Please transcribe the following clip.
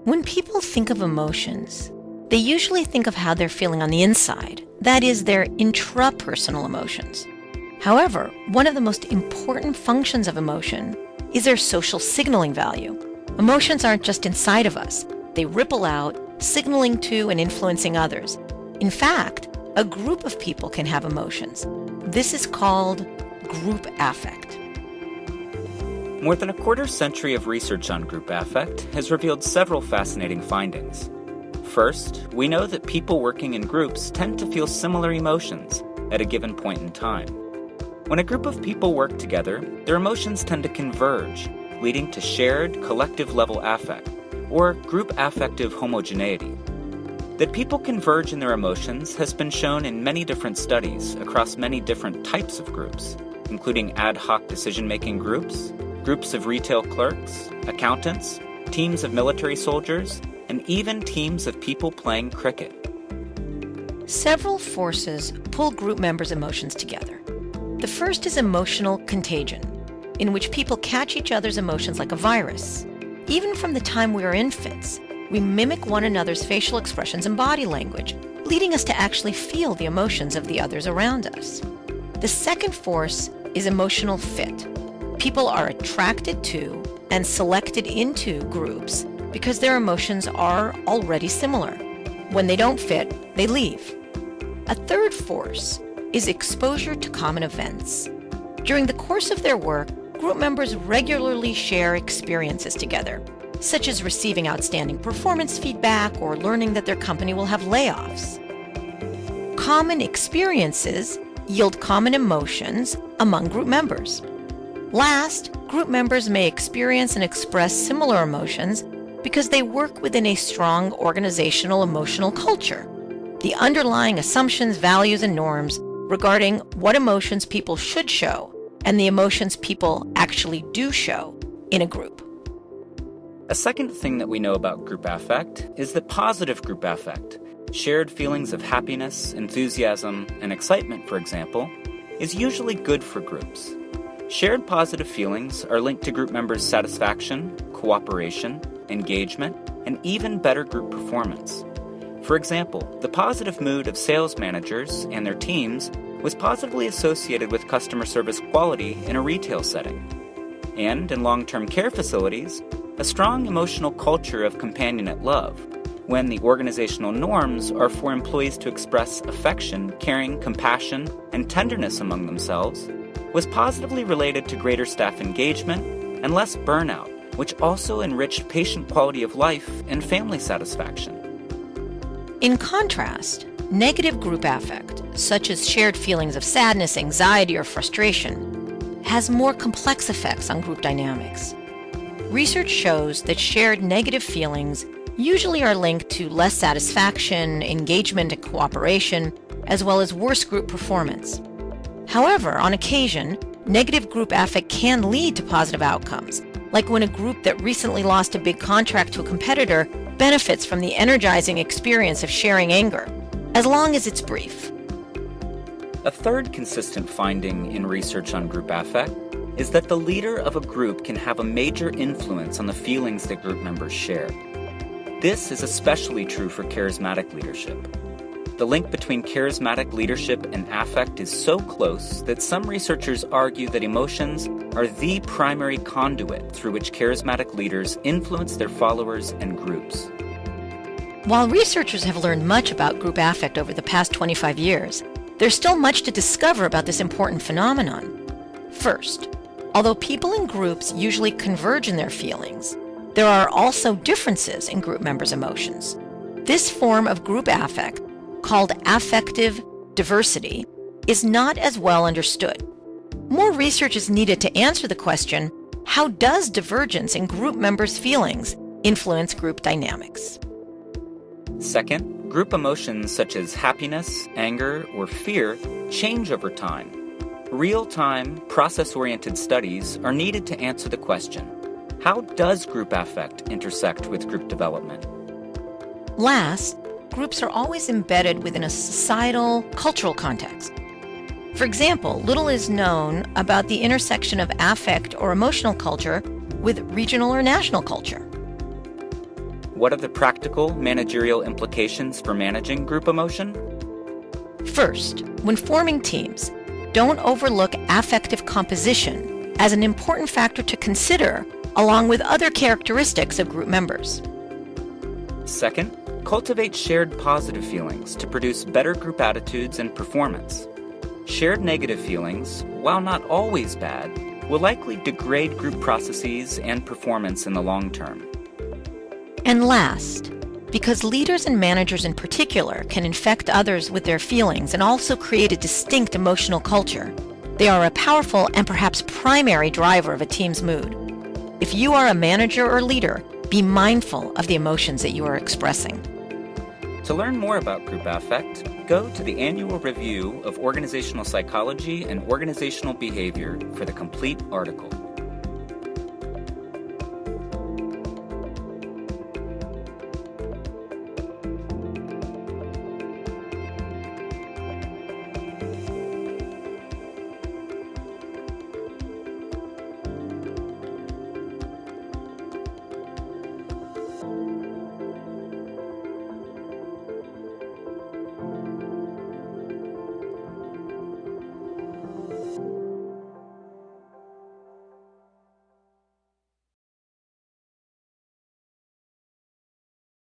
When people think of emotions, they usually think of how they're feeling on the inside, that is, their intrapersonal emotions. However, one of the most important functions of emotion is their social signaling value. Emotions aren't just inside of us, they ripple out, signaling to and influencing others. In fact, a group of people can have emotions. This is called group affect. More than a quarter century of research on group affect has revealed several fascinating findings. First, we know that people working in groups tend to feel similar emotions at a given point in time. When a group of people work together, their emotions tend to converge, leading to shared collective-level affect, or group affective homogeneity. That people converge in their emotions has been shown in many different studies across many different types of groups, including ad hoc decision-making groups, groups of retail clerks, accountants, teams of military soldiers, and even teams of people playing cricket. Several forces pull group members' emotions together. The first is emotional contagion, in which people catch each other's emotions like a virus. Even from the time we are infants, we mimic one another's facial expressions and body language, leading us to actually feel the emotions of the others around us. The second force is emotional fit. People are attracted to and selected into groups because their emotions are already similar. When they don't fit, they leave. A third force is exposure to common events. During the course of their work, group members regularly share experiences together, such as receiving outstanding performance feedback or learning that their company will have layoffs. Common experiences yield common emotions among group members. Last, group members may experience and express similar emotions because they work within a strong organizational emotional culture. The underlying assumptions, values, and norms regarding what emotions people should show and the emotions people actually do show in a group. A second thing that we know about group affect is that positive group affect, shared feelings of happiness, enthusiasm, and excitement, for example, is usually good for groups. Shared positive feelings are linked to group members' satisfaction, cooperation, engagement, and even better group performance. For example, the positive mood of sales managers and their teams was positively associated with customer service quality in a retail setting. And in long-term care facilities, a strong emotional culture of companionate love, when the organizational norms are for employees to express affection, caring, compassion, and tenderness among themselves, was positively related to greater staff engagement and less burnout, which also enriched patient quality of life and family satisfaction. In contrast, negative group affect, such as shared feelings of sadness, anxiety, or frustration, has more complex effects on group dynamics. Research shows that shared negative feelings usually are linked to less satisfaction, engagement, and cooperation, as well as worse group performance. However, on occasion, negative group affect can lead to positive outcomes, like when a group that recently lost a big contract to a competitor benefits from the energizing experience of sharing anger, as long as it's brief. A third consistent finding in research on group affect is that the leader of a group can have a major influence on the feelings that group members share. This is especially true for charismatic leadership. The link between charismatic leadership and affect is so close that some researchers argue that emotions are the primary conduit through which charismatic leaders influence their followers and groups. While researchers have learned much about group affect over the past 25 years, there's still much to discover about this important phenomenon. First, although people in groups usually converge in their feelings, there are also differences in group members' emotions. This form of group affect, called affective diversity, is not as well understood. More research is needed to answer the question, how does divergence in group members' feelings influence group dynamics? Second, group emotions such as happiness, anger, or fear change over time. Real-time, process-oriented studies are needed to answer the question, how does group affect intersect with group development? Last, groups are always embedded within a societal, cultural context. For example, little is known about the intersection of affect or emotional culture with regional or national culture. what are the practical managerial implications for managing group emotion? First, when forming teams, don't overlook affective composition as an important factor to consider along with other characteristics of group members. Second, cultivate shared positive feelings to produce better group attitudes and performance. Shared negative feelings, while not always bad, will likely degrade group processes and performance in the long term. And last, because leaders and managers in particular can infect others with their feelings and also create a distinct emotional culture, they are a powerful and perhaps primary driver of a team's mood. If you are a manager or leader, be mindful of the emotions that you are expressing. To learn more about group affect, go to the annual review of organizational psychology and organizational behavior for the complete article.